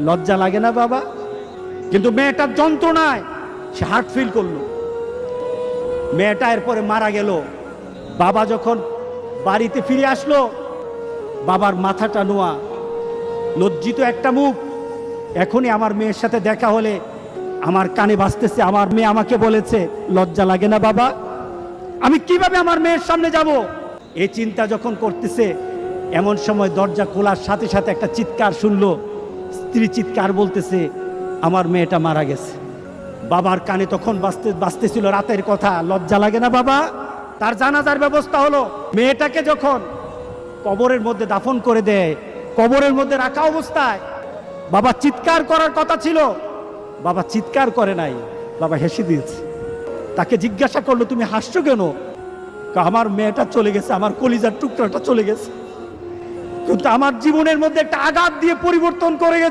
লজ্জা লাগে না বাবা? কিন্তু মেয়েটার যন্ত্রণায় সে হার্ট ফিল করলো। মেয়েটা এরপরে মারা গেল। বাবা যখন বাড়িতে ফিরে আসলো, বাবার মাথাটা নোয়া, লজ্জিত একটা মুখ। এখনই আমার মেয়ের সাথে দেখা হলে আমার কানে বাজতেছে, আমার মেয়ে আমাকে বলেছে, লজ্জা লাগে না বাবা? আমি কিভাবে আমার মেয়ের সামনে যাব? এই চিন্তা যখন করতেছে, এমন সময় দরজা খোলার সাথে সাথে একটা চিৎকার শুনলো। স্ত্রী চিৎকার বলতেছে, আমার মেয়েটা মারা গেছে। বাবার কানে তখন বাজতেছিল রাতের কথা, লজ্জা লাগে না বাবা? তার জানাজার ব্যবস্থা হলো। মেয়েটাকে যখন কবরের মধ্যে দাফন করে দেয়, কবরের মধ্যে রাখা অবস্থায় বাবা চিৎকার করার কথা ছিল, বাবা চিৎকার করে নাই, বাবা হেসে দিয়েছে। তাকে জিজ্ঞাসা করলো, তুমি হাসছো কেন? আমার মেয়েটা চলে গেছে, আমার কলিজার টুকরাটা চলে গেছে, কিন্তু আমার জীবনের মধ্যে একটা আঘাত দিয়ে পরিবর্তন করে গেছে।